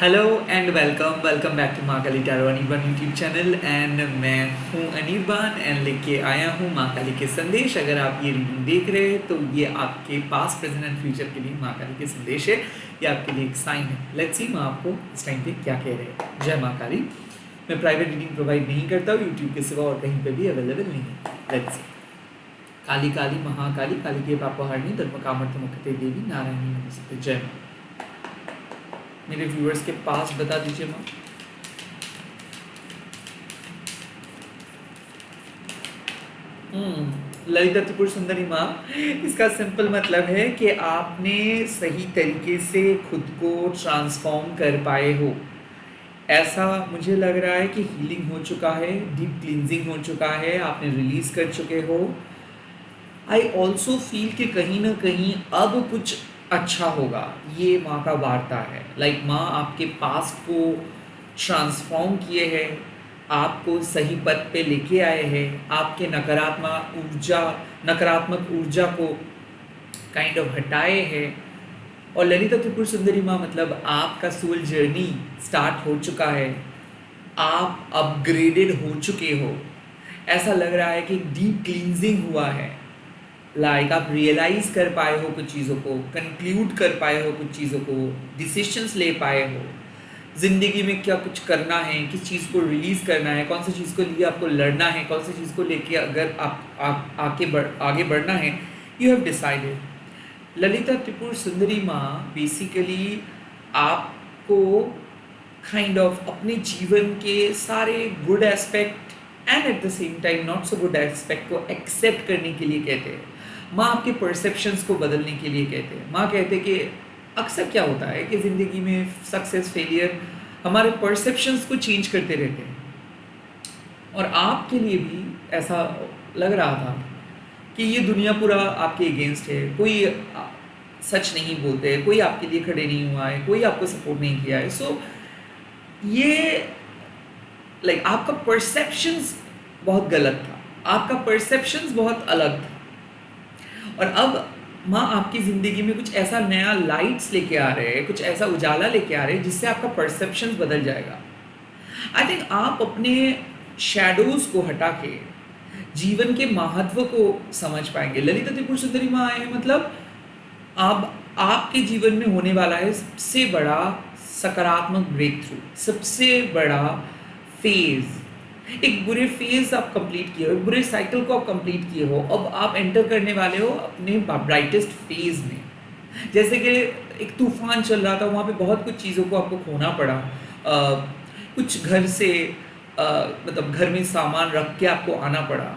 Hello and welcome back to Maa Kali tarot Anirban YouTube channel. And मैं हूँ Anirban and लेके आया हूँ माँ काली के संदेश। अगर आप ये रीडिंग देख रहे हैं तो ये आपके पास्ट प्रेजेंट एंड फ्यूचर के लिए माँ काली के संदेश है। ये आपके लिए एक साइन है। लेट्स सी माँ आपको इस टाइम पे क्या कह रहे हैं। जय माँ काली। मैं प्राइवेट रीडिंग प्रोवाइड नहीं करता हूँ, यूट्यूब के सिवा और कहीं पर भी अवेलेबल नहीं है। Let's see. काली काली महाकाली, काली के पापहारिणी, धर्म कामर्थ मुक्ते देवी, नारायणी नमस्ते। जय माँ। मेरे व्यूअर्स के पास बता दीजिए माँ। ललिता त्रिपुर सुंदरी माँ, इसका सिंपल मतलब है कि आपने सही तरीके से खुद को ट्रांसफॉर्म कर पाए हो। ऐसा मुझे लग रहा है कि हीलिंग हो चुका है, डीप क्लींजिंग हो चुका है, आपने रिलीज कर चुके हो। आई ऑल्सो फील कि कहीं ना कहीं अब कुछ अच्छा होगा। ये माँ का वार्ता है। लाइक माँ आपके पास्ट को ट्रांसफॉर्म किए हैं, आपको सही पथ पे लेके आए हैं, आपके नकारात्मक ऊर्जा को काइंड ऑफ हटाए हैं। और ललिता त्रिपुर सुंदरी माँ मतलब आपका सोल जर्नी स्टार्ट हो चुका है, आप अपग्रेडेड हो चुके हो। ऐसा लग रहा है कि डीप क्लींजिंग हुआ है। लाइक आप रियलाइज कर पाए हो कुछ चीज़ों को, कंक्लूड कर पाए हो कुछ चीज़ों को, डिसीशंस ले पाए हो ज़िंदगी में क्या कुछ करना है, किस चीज़ को रिलीज़ करना है, कौन सी चीज़ को लिए आपको लड़ना है, कौन सी चीज़ को लेके अगर आप आगे बढ़ना है। You have decided. Lalita Tripura Sundari माँ बेसिकली आपको काइंड ऑफ अपने जीवन के सारे good aspect and at the same time not so good aspect को एक्सेप्ट करने के लिए कहते हैं। माँ आपके परसेप्शंस को बदलने के लिए कहते हैं। माँ कहते हैं कि अक्सर क्या होता है कि ज़िंदगी में सक्सेस फेलियर हमारे परसेप्शंस को चेंज करते रहते हैं। और आपके लिए भी ऐसा लग रहा था कि ये दुनिया पूरा आपके अगेंस्ट है, कोई सच नहीं बोलते, कोई आपके लिए खड़े नहीं हुआ है, कोई आपको सपोर्ट नहीं किया है। सो ये लाइक आपका परसेप्शंस बहुत गलत था, आपका परसेप्शंस बहुत अलग था। और अब माँ आपकी ज़िंदगी में कुछ ऐसा नया लाइट्स लेके आ रहे हैं, कुछ ऐसा उजाला लेके आ रहे हैं जिससे आपका परसेप्शंस बदल जाएगा। आई थिंक आप अपने शैडोज को हटा के जीवन के महत्व को समझ पाएंगे। ललिता त्रिपुर सुंदरी माँ आए हैं मतलब अब आपके जीवन में होने वाला है सबसे बड़ा सकारात्मक ब्रेक थ्रू, सबसे बड़ा फेज। एक बुरे फेज आप कंप्लीट किए हो, एक बुरे साइकिल को आप कंप्लीट किए हो, अब आप एंटर करने वाले हो अपने ब्राइटेस्ट फेज में। जैसे कि एक तूफान चल रहा था, वहाँ पे बहुत कुछ चीज़ों को आपको खोना पड़ा। कुछ घर से मतलब घर में सामान रख के आपको आना पड़ा।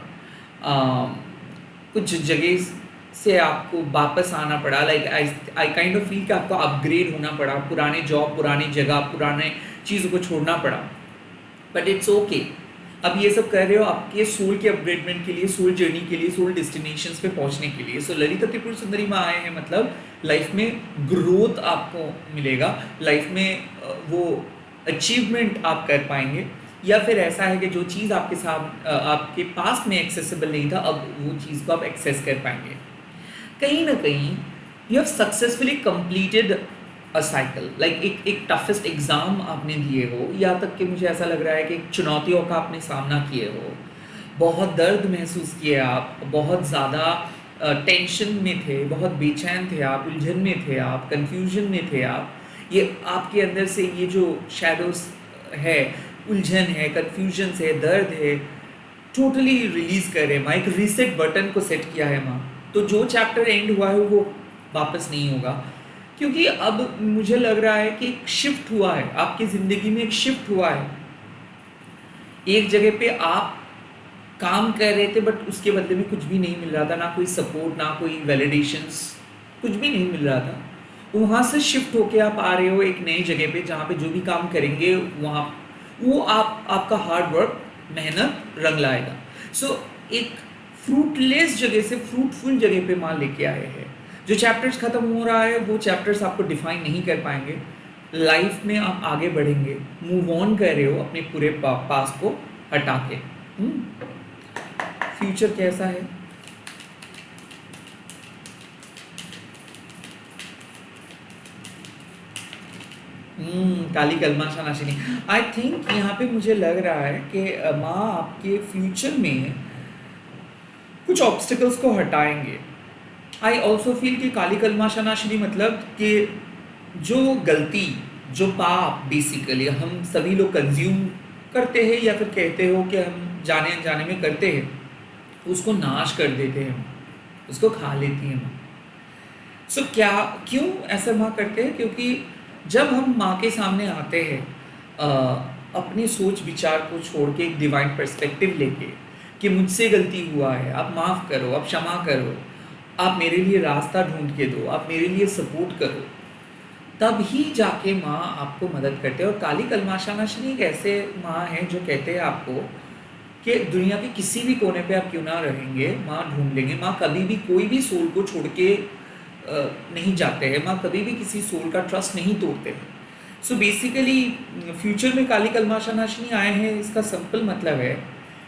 कुछ जगह से आपको वापस आना पड़ा। Like I kind of feel कि आपको अपग्रेड होना पड़ा, पुराने जॉब, पुरानी जगह, पुराने चीज़ों को छोड़ना पड़ा। But it's okay. अब ये सब कर रहे हो आपके सोल के अपग्रेडमेंट के लिए, सोल जर्नी के लिए, सोल डेस्टिनेशंस पे पहुंचने के लिए। सो ललिता त्रिपुर सुंदरी माँ आए हैं मतलब लाइफ में ग्रोथ आपको मिलेगा, लाइफ में वो अचीवमेंट आप कर पाएंगे। या फिर ऐसा है कि जो चीज़ आपके साथ आपके पास में एक्सेसिबल नहीं था, अब वो चीज़ को आप एक्सेस कर पाएंगे। कहीं ना कहीं you have successfully completed a cycle. Like एक टफेस्ट एग्ज़ाम आपने दिए हो, यहाँ तक कि मुझे ऐसा लग रहा है कि एक चुनौतियों का आपने सामना किए हो, बहुत दर्द महसूस किए आप, बहुत ज़्यादा टेंशन में थे, बहुत बेचैन थे आप, उलझन में थे आप, कन्फ्यूजन में थे आप। ये आपके अंदर से ये जो शैडोज है, उलझन है, कन्फ्यूजन है, दर्द है, टोटली रिलीज़ कर रहे हैं माँ। एक रीसेट बटन को सेट किया है माँ। तो जो चैप्टर एंड हुआ है वो वापस नहीं होगा, क्योंकि अब मुझे लग रहा है कि एक शिफ्ट हुआ है आपकी ज़िंदगी में, एक शिफ्ट हुआ है। एक जगह पे आप काम कर रहे थे बट उसके बदले में कुछ भी नहीं मिल रहा था, ना कोई सपोर्ट, ना कोई वैलिडेशंस, कुछ भी नहीं मिल रहा था। वहाँ से शिफ्ट होके आप आ रहे हो एक नई जगह पे जहाँ पे जो भी काम करेंगे वहाँ वो आपका हार्ड वर्क, मेहनत रंग लाएगा। सो एक फ्रूटलेस जगह से फ्रूटफुल जगह पे माँ लेके आए हैं। जो चैप्टर्स खत्म हो रहा है वो चैप्टर्स आपको डिफाइन नहीं कर पाएंगे। लाइफ में आप आगे बढ़ेंगे, मूव ऑन कर रहे हो अपने पूरे पास को हटा के। फ्यूचर कैसा है? काली कलमाशा नाशिनी। आई थिंक यहाँ पे मुझे लग रहा है कि माँ आपके फ्यूचर में कुछ ऑब्स्टिकल्स को हटाएंगे। आई ऑल्सो फील कि काली कलमाशा नाशिनी मतलब कि जो गलती, जो पाप बेसिकली हम सभी लोग कंज्यूम करते हैं या फिर कहते हो कि हम जाने अनजाने में करते हैं, उसको नाश कर देते हैं, उसको खा लेती हैं। सो क्या, क्यों ऐसा माँ करते हैं? क्योंकि जब हम माँ के सामने आते हैं अ, अपने सोच विचार को छोड़ के एक डिवाइन पर्सपेक्टिव लेके कि मुझसे गलती हुआ है, आप माफ़ करो, आप क्षमा करो, आप मेरे लिए रास्ता ढूंढ के दो, आप मेरे लिए सपोर्ट करो, तब ही जाके माँ आपको मदद करते हैं। और काली कलमाशा नाशिनी एक ऐसे माँ हैं जो कहते हैं आपको कि दुनिया के किसी भी कोने पे आप क्यों ना रहेंगे, माँ ढूंढ लेंगे। माँ कभी भी कोई भी सोल को छोड़ के नहीं जाते हैं, माँ कभी भी किसी सोल का ट्रस्ट नहीं तोड़ते हैं। सो बेसिकली फ्यूचर में काली कलमाशा नाशिनी आए हैं, इसका सिंपल मतलब है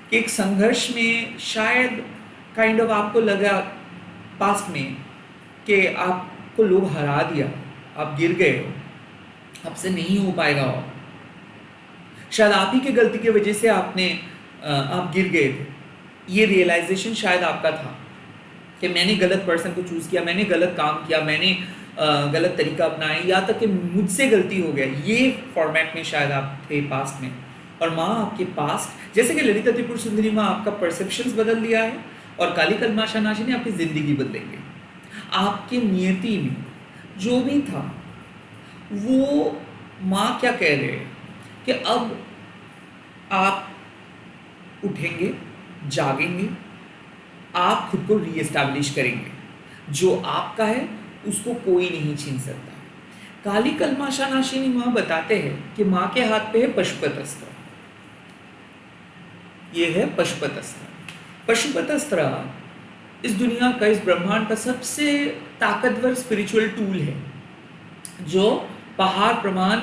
कि एक संघर्ष में शायद काइंड ऑफ आपको लगा पास्ट में कि आपको लोग हरा दिया, आप गिर गए हो, आपसे नहीं हो पाएगा, और शायद आप ही की गलती की वजह से आप गिर गए थे। ये रियलाइजेशन शायद आपका था कि मैंने गलत पर्सन को चूज़ किया, मैंने गलत काम किया, मैंने गलत तरीका अपनाया, या तक कि मुझसे गलती हो गया। ये फॉर्मेट में शायद आप थे पास्ट में, और माँ आपके पास्ट, जैसे कि ललिता त्रिपुर सुंदरी माँ आपका परसेप्शंस बदल दिया है, और काली कलमाशा नाशिनी आपकी ज़िंदगी बदलेंगे। आपकी नियति में जो भी था वो, माँ क्या कह रहे हैं कि अब आप उठेंगे, जागेंगे, आप खुद को रीएस्टैब्लिश करेंगे। जो आपका है उसको कोई नहीं छीन सकता। काली कलमाशा नाशिनी माँ बताते हैं कि माँ के हाथ पे है पशुपत अस्त्र। ये है पशुपत अस्त्र। पशुपत अस्त्र इस दुनिया का, इस ब्रह्मांड का सबसे ताकतवर स्पिरिचुअल टूल है, जो पहाड़ प्रमाण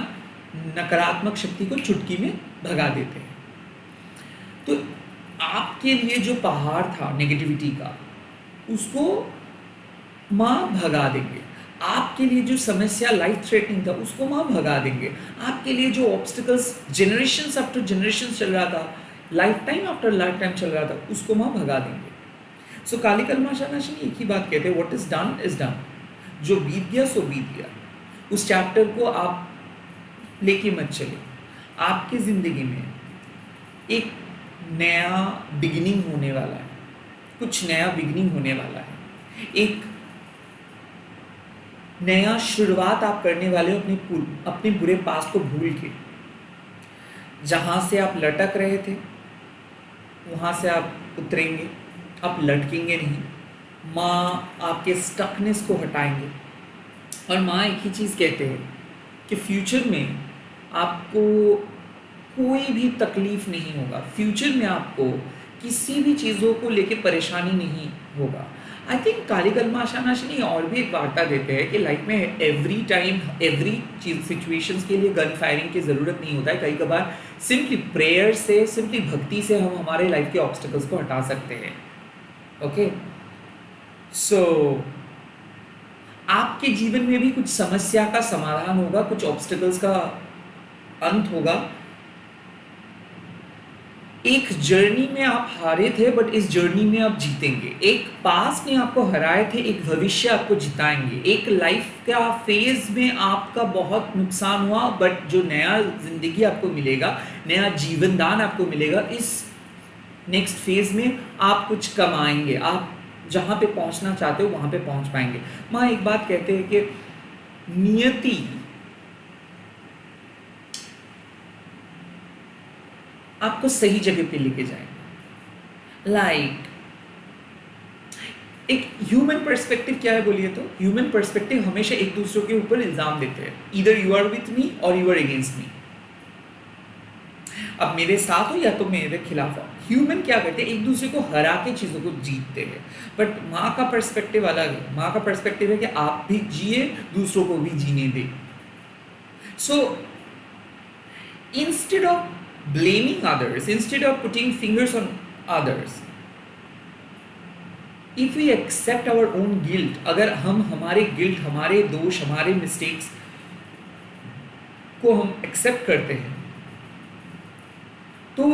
नकारात्मक शक्ति को चुटकी में भगा देते हैं। तो आपके लिए जो पहाड़ था नेगेटिविटी का, उसको माँ भगा देंगे। आपके लिए जो समस्या लाइफ थ्रेटनिंग था, उसको माँ भगा देंगे। आपके लिए जो ऑब्स्टिकल्स जनरेशन आफ्टर जनरेशन चल रहा था, life time after life time चल रहा था, उसको माँ भगा देंगे। सो काली कलमाशा नाशिनी एक ही बात कहते हैं, what is done is done. जो बीत गया सो बीत गया। उस चैप्टर को आप लेके मत चले। आपकी ज़िंदगी में एक नया बिगिनिंग होने वाला है, कुछ नया बिगिनिंग होने वाला है, एक नया शुरुआत आप करने वाले हो अपने बुरे पास्ट को भूल के। जहाँ से आप लटक रहे थे वहाँ से आप उतरेंगे, आप लटकेंगे नहीं। माँ आपके स्टकनेस को हटाएंगे। और माँ एक ही चीज़ कहते हैं कि फ्यूचर में आपको कोई भी तकलीफ नहीं होगा, फ्यूचर में आपको किसी भी चीज़ों को लेके परेशानी नहीं होगा। आई थिंक काली कलमाशा नाशिनी और भी एक वार्ता देते हैं कि लाइफ में एवरी टाइम एवरी चीज सिचुएशंस के लिए गन फायरिंग की ज़रूरत नहीं होता है। कई कभार सिंपली प्रेयर से, सिंपली भक्ति से हम हमारे लाइफ के ऑब्स्टिकल्स को हटा सकते हैं। ओके, सो आपके जीवन में भी कुछ समस्या का समाधान होगा, कुछ ऑब्स्टिकल्स का अंत होगा। एक जर्नी में आप हारे थे, बट इस जर्नी में आप जीतेंगे। एक पास्ट में आपको हराए थे, एक भविष्य आपको जिताएंगे। एक लाइफ का फेज में आपका बहुत नुकसान हुआ, बट जो नया जिंदगी आपको मिलेगा, नया जीवन दान आपको मिलेगा, इस नेक्स्ट फेज में आप कुछ कमाएंगे। आप जहाँ पे पहुँचना चाहते हो वहाँ पे पहुँच पाएंगे। माँ एक बात कहते हैं कि नियति आपको सही जगह पे लेके जाएगा। लाइक एक ह्यूमन पर्सपेक्टिव क्या है बोलिए तो? ह्यूमन पर्सपेक्टिव हमेशा एक दूसरे के ऊपर इल्जाम देते हैं, इधर यू आर विथ मी और यू आर अगेंस्ट मी। अब मेरे साथ हो या तो मेरे खिलाफ हो। ह्यूमन क्या करते हैं? एक दूसरे को हरा के चीज़ों को जीतते हैं। बट माँ का पर्सपेक्टिव अलग है। माँ का पर्सपेक्टिव है कि आप भी जिए, दूसरों को भी जीने दे। So instead of blaming others, instead of putting fingers on others, if we accept our own guilt, अगर हम हमारे गिल्ट, हमारे दोष, हमारे मिस्टेक्स को हम एक्सेप्ट करते हैं तो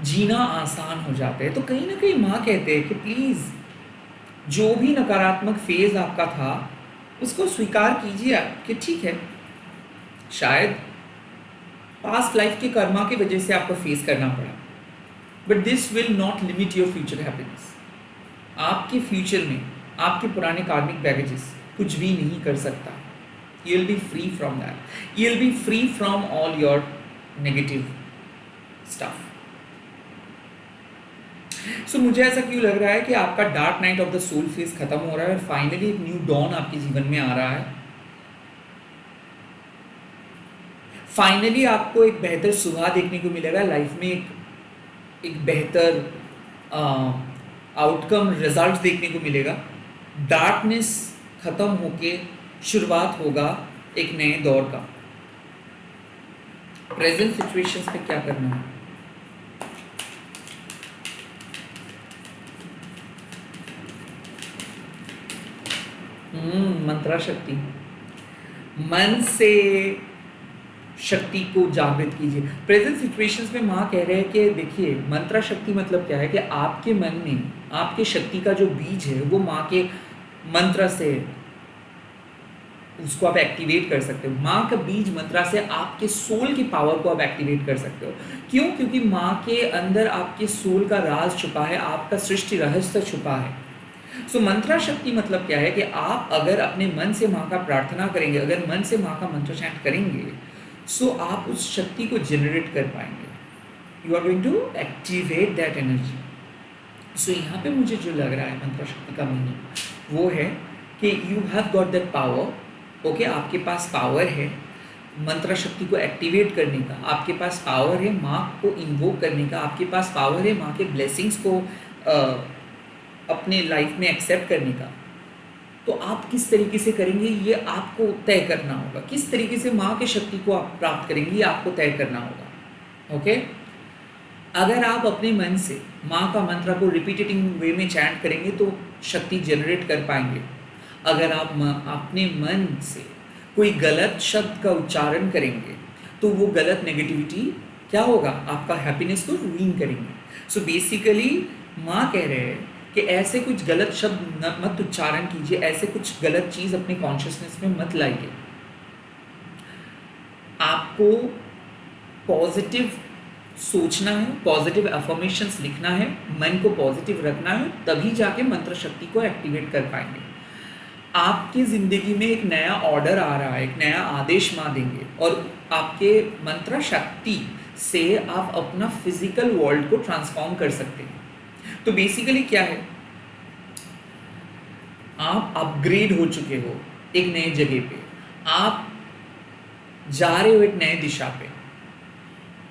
जीना आसान हो जाता है। तो कहीं ना कहीं माँ कहते हैं कि प्लीज़ जो भी नकारात्मक फेज आपका था उसको स्वीकार कीजिए आप कि ठीक है, शायद पास्ट लाइफ के कर्मा की वजह से आपको फेस करना पड़ा, but this will not limit your future happiness. आपके फ्यूचर में आपके पुराने कार्मिक बैगेजेस कुछ भी नहीं कर सकता। You will be free from that, you will be free from all your negative stuff. So मुझे ऐसा क्यों लग रहा है कि आपका dark night of the soul phase खत्म हो रहा है और फाइनली एक न्यू डॉन आपके जीवन में आ रहा है। फाइनली आपको एक बेहतर सुबह देखने को मिलेगा लाइफ में, एक बेहतर आउटकम रिजल्ट देखने को मिलेगा। डार्कनेस खत्म होके शुरुआत होगा एक नए दौर का। प्रेजेंट सिचुएशंस पे क्या करना है? मंत्रा शक्ति, मन से शक्ति को जागृत कीजिए। प्रेजेंट सिचुएशंस में माँ कह रहे हैं कि देखिए, मंत्रा शक्ति मतलब क्या है कि आपके मन में आपके शक्ति का जो बीज है वो माँ के मंत्र से उसको आप एक्टिवेट कर सकते हो। माँ का बीज मंत्रा से आपके सोल की पावर को आप एक्टिवेट कर सकते हो। क्यों? क्योंकि माँ के अंदर आपके सोल का राज छुपा है, आपका सृष्टि रहस्य छुपा है। सो मंत्रा शक्ति मतलब क्या है कि आप अगर अपने मन से माँ का प्रार्थना करेंगे, अगर मन से माँ का मंत्र चैंट करेंगे, सो आप उस शक्ति को जनरेट कर पाएंगे। You are going to activate that energy. So यहाँ पे मुझे जो लग रहा है मंत्रा शक्ति का मीनिंग वो है कि you have got that power. Okay, आपके पास पावर है मंत्रा शक्ति को एक्टिवेट करने का, आपके पास पावर है माँ को इन्वोक करने का, आपके पास पावर है माँ के ब्लेसिंग्स को अपने लाइफ में एक्सेप्ट करने का। तो आप किस तरीके से करेंगे ये आपको तय करना होगा। किस तरीके से माँ की शक्ति को आप प्राप्त करेंगे ये आपको तय करना होगा। ओके, अगर आप अपने मन से माँ का मंत्र को रिपीटेटिंग वे में चैंट करेंगे तो शक्ति जनरेट कर पाएंगे। अगर आप अपने मन से कोई गलत शब्द का उच्चारण करेंगे तो वो गलत नेगेटिविटी क्या होगा, आपका हैप्पीनेस को रूइन करेंगे। सो बेसिकली माँ कह रहे हैं कि ऐसे कुछ गलत शब्द मत उच्चारण कीजिए, ऐसे कुछ गलत चीज़ अपने कॉन्शियसनेस में मत लाइए। आपको पॉजिटिव सोचना है, पॉजिटिव अफर्मेशंस लिखना है, मन को पॉजिटिव रखना है, तभी जाके मंत्र शक्ति को एक्टिवेट कर पाएंगे। आपकी ज़िंदगी में एक नया ऑर्डर आ रहा है, एक नया आदेश माँ देंगे और आपके मंत्र शक्ति से आप अपना फिजिकल वर्ल्ड को ट्रांसफॉर्म कर सकते हैं। तो बेसिकली क्या है, आप अपग्रेड हो चुके हो एक नए जगह पे, आप जा रहे हो एक नए दिशा पे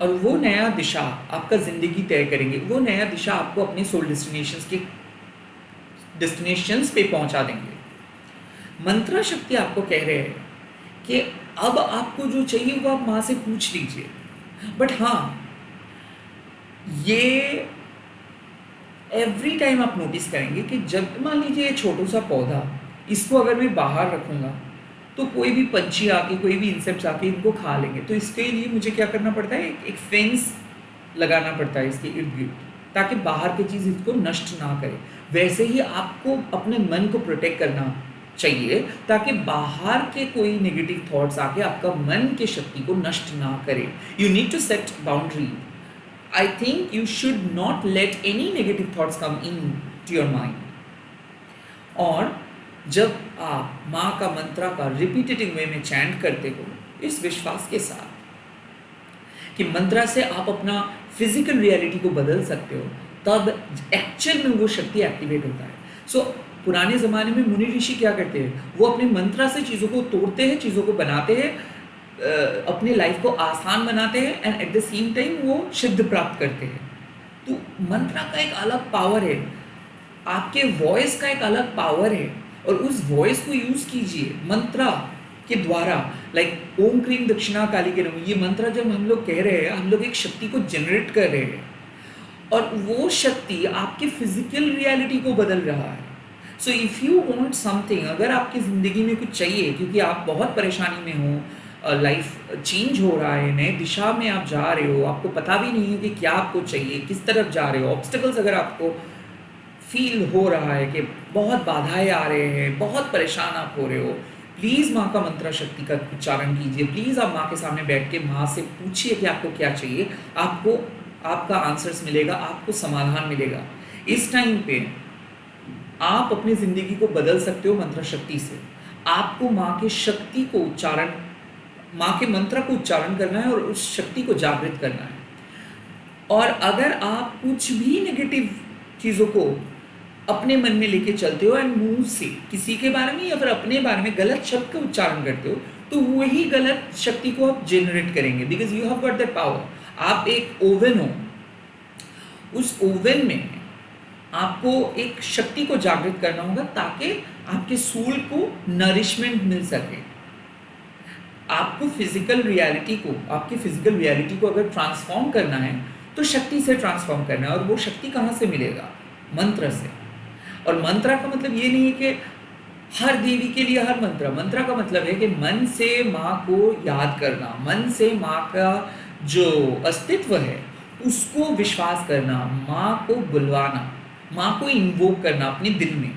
और वो नया दिशा आपका ज़िंदगी तय करेंगे। वो नया दिशा आपको अपने सोल डेस्टिनेशंस पे पहुंचा देंगे। मंत्रा शक्ति आपको कह रहे हैं कि अब आपको जो चाहिए वो आप माँ से पूछ लीजिए। बट हाँ, ये एवरी टाइम आप नोटिस करेंगे कि जब मान लीजिए ये छोटा सा पौधा, इसको अगर मैं बाहर रखूँगा तो कोई भी पंछी आके, कोई भी इंसेक्ट्स आके इनको खा लेंगे। तो इसके लिए मुझे क्या करना पड़ता है, एक फेंस लगाना पड़ता है इसके इर्द गिर्द, ताकि बाहर की चीज़ इसको नष्ट ना करे। वैसे ही आपको अपने मन को प्रोटेक्ट करना चाहिए ताकि बाहर के कोई नेगेटिव थॉट्स आके आपका मन की शक्ति को नष्ट ना करे। You need to set boundary. I think you should not let any negative thoughts come in to your mind. और जब आप माँ का मंत्रा का रिपीटेटिव वे में चैंट करते हो इस विश्वास के साथ कि मंत्रा से आप अपना फिजिकल रियलिटी को बदल सकते हो, तब एक्चुअल में वो शक्ति एक्टिवेट होता है। सो पुराने ज़माने में मुनि ऋषि क्या करते हैं, वो अपने मंत्रा से चीज़ों को तोड़ते हैं, चीज़ों को बनाते हैं, अपने लाइफ को आसान बनाते हैं and at the same time वो सिद्ध प्राप्त करते हैं। तो मंत्रा का एक अलग पावर है, आपके वॉइस का एक अलग पावर है और उस वॉइस को यूज़ कीजिए मंत्रा के द्वारा। लाइक ओम क्रीम दक्षिणा काली के नमः, ये मंत्र जब हम लोग कह रहे हैं, हम लोग एक शक्ति को जनरेट कर रहे हैं और वो शक्ति आपके फिजिकल रियलिटी को बदल रहा है। So if you want something, अगर आपकी ज़िंदगी में कुछ चाहिए क्योंकि आप बहुत परेशानी में हो, लाइफ चेंज हो रहा है, नए दिशा में आप जा रहे हो, आपको पता भी नहीं है कि क्या आपको चाहिए, किस तरफ जा रहे हो, ऑब्स्टिकल्स अगर आपको फील हो रहा है कि बहुत बाधाएं आ रहे हैं, बहुत परेशान आप हो रहे हो, प्लीज़ माँ का मंत्रा शक्ति का उच्चारण कीजिए। प्लीज़ आप माँ के सामने बैठ के माँ से पूछिए कि आपको क्या चाहिए। आपको आपका आंसर्स मिलेगा, आपको समाधान मिलेगा। इस टाइम पे आप अपनी ज़िंदगी को बदल सकते हो मंत्र शक्ति से। आपको माँ की शक्ति को उच्चारण, माँ के मंत्र को उच्चारण करना है और उस शक्ति को जागृत करना है। और अगर आप कुछ भी नेगेटिव चीज़ों को अपने मन में लेके चलते हो एंड मुंह से किसी के बारे में या फिर अपने बारे में गलत शब्द का उच्चारण करते हो, तो वही गलत शक्ति को आप जनरेट करेंगे, because you have got that power. आप एक ओवन हो, उस ओवन में आपको एक शक्ति को जागृत करना होगा ताकि आपके सोल को नरिशमेंट मिल सके। आपको फिजिकल रियलिटी को, आपकी फिजिकल रियलिटी को अगर ट्रांसफॉर्म करना है तो शक्ति से ट्रांसफॉर्म करना है। और वो शक्ति कहाँ से मिलेगा? मंत्र से। और मंत्र का मतलब ये नहीं है कि हर देवी के लिए हर मंत्र। मंत्र का मतलब है कि मन से माँ को याद करना, मन से माँ का जो अस्तित्व है उसको विश्वास करना, माँ को बुलवाना, माँ को इन्वोक करना अपने दिल में।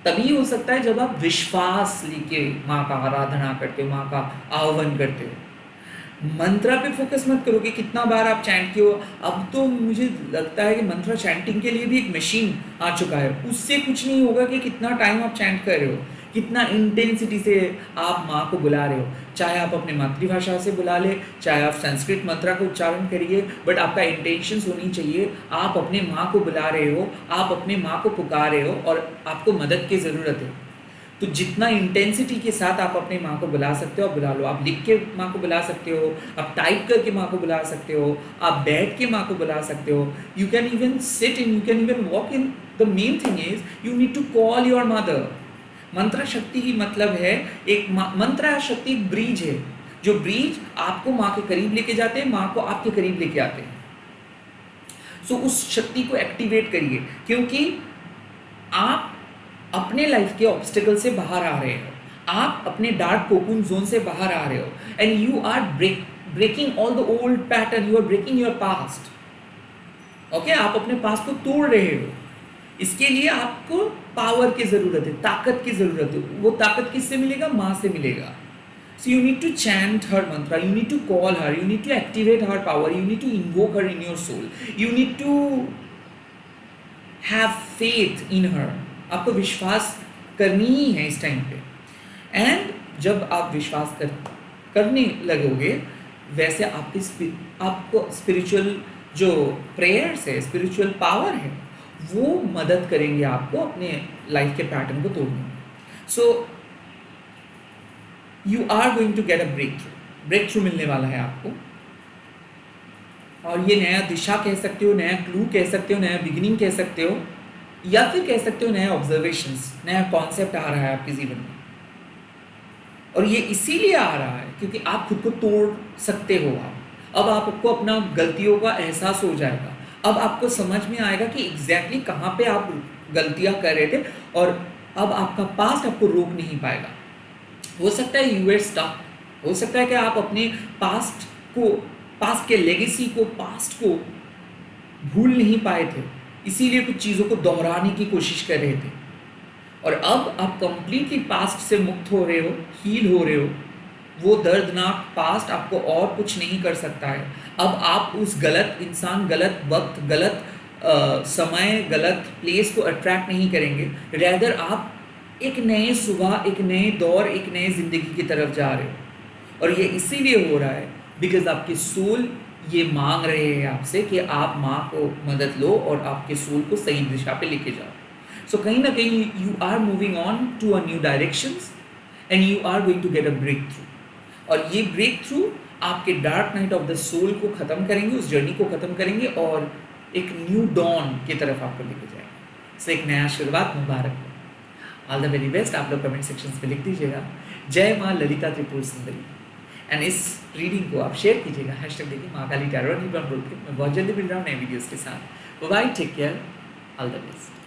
तभी हो सकता है जब आप विश्वास लेके माँ का आराधना करते हो, माँ का आह्वान करते हो। मंत्रा पे फोकस मत करो कि कितना बार आप चैंट किए हो। अब तो मुझे लगता है कि मंत्रा चैंटिंग के लिए भी एक मशीन आ चुका है। उससे कुछ नहीं होगा कि कितना टाइम आप चैंट कर रहे हो, कितना इंटेंसिटी से आप माँ को बुला रहे हो। चाहे आप अपने मातृभाषा से बुला ले, चाहे आप संस्कृत मंत्रा का उच्चारण करिए, बट आपका इंटेंशंस होनी चाहिए। आप अपने माँ को बुला रहे हो, आप अपने माँ को पुकार रहे हो और आपको मदद की ज़रूरत है। तो जितना इंटेंसिटी के साथ आप अपने माँ को बुला सकते हो आप बुला लो। आप लिख के माँ को बुला सकते हो, आप टाइप करके माँ को बुला सकते हो, आप बैठ के माँ को बुला सकते हो। You can even sit in, you can even walk in. The main thing is you need to call your mother. मंत्र शक्ति की मतलब है एक मंत्र शक्ति एक ब्रिज है, जो ब्रिज आपको माँ के करीब लेके जाते हैं, माँ को आपके करीब लेके आते हैं। सो उस शक्ति को एक्टिवेट करिए, क्योंकि आप अपने लाइफ के ऑब्स्टिकल से बाहर आ रहे हो, आप अपने डार्क कोकून जोन से बाहर आ रहे हो and you are breaking all the old pattern, you are breaking your past. Okay, आप अपने पास्ट को तोड़ रहे हो। इसके लिए आपको पावर की ज़रूरत है, ताकत की ज़रूरत है। वो ताकत किससे मिलेगा? माँ से मिलेगा। So you need to chant her mantra, you need to call her, you need to activate her power, you need to invoke her in your soul, you need to have faith in her. आपको विश्वास करनी ही है इस time पे। And जब आप विश्वास करने लगोगे, वैसे आपको स्पिरिचुअल जो प्रेयर्स है, स्पिरिचुअल पावर है, वो मदद करेंगे आपको अपने लाइफ के पैटर्न को तोड़ने में। So you are going to get a breakthrough मिलने वाला है आपको। और ये नया दिशा कह सकते हो, नया क्लू कह सकते हो, नया बिगिनिंग कह सकते हो, या फिर कह सकते हो नया ऑब्जर्वेशंस, नया कॉन्सेप्ट आ रहा है आपके जीवन में। और ये इसीलिए आ रहा है क्योंकि आप खुद को तोड़ सकते हो। अब आपको अपना गलतियों का एहसास हो जाएगा। अब आपको समझ में आएगा कि एग्जैक्टली कहाँ पे आप गलतियाँ कर रहे थे, और अब आपका पास्ट आपको रोक नहीं पाएगा। हो सकता है यू आर स्टक, हो सकता है कि आप अपने पास्ट के लेगेसी को, पास्ट को भूल नहीं पाए थे, इसीलिए कुछ चीज़ों को दोहराने की कोशिश कर रहे थे। और अब आप कंप्लीटली पास्ट से मुक्त हो रहे हो, हील हो रहे हो। वो दर्दनाक पास्ट आपको और कुछ नहीं कर सकता है। अब आप उस गलत इंसान, गलत वक्त, गलत समय, गलत प्लेस को अट्रैक्ट नहीं करेंगे। रैदर आप एक नए सुबह, एक नए दौर, एक नए ज़िंदगी की तरफ जा रहे हो। और ये इसीलिए हो रहा है बिकॉज आपके सोल ये मांग रहे हैं आपसे कि आप माँ को मदद लो और आपके सोल को सही दिशा पे लेके जाओ। सो कहीं ना कहीं you are moving on to a new directions and you are going to get a breakthrough. और ये ब्रेक थ्रू आपके dark night of the soul को ख़त्म करेंगे, उस जर्नी को ख़त्म करेंगे और एक न्यू डॉन की तरफ आपको लेके जाएंगे। सो एक नया शुरुआत मुबारक हो। All the very best. आप लोग कमेंट सेक्शन में लिख दीजिएगा जय माँ ललिता त्रिपुर सुंदरी। एंड इस रीडिंग को आप शेयर कीजिएगा, हैशटैग देखिए माँ काली टैरो बोल के। मैं बहुत जल्दी मिल रहा हूँ नए वीडियोज़ के साथ। Bye, take care, all the best.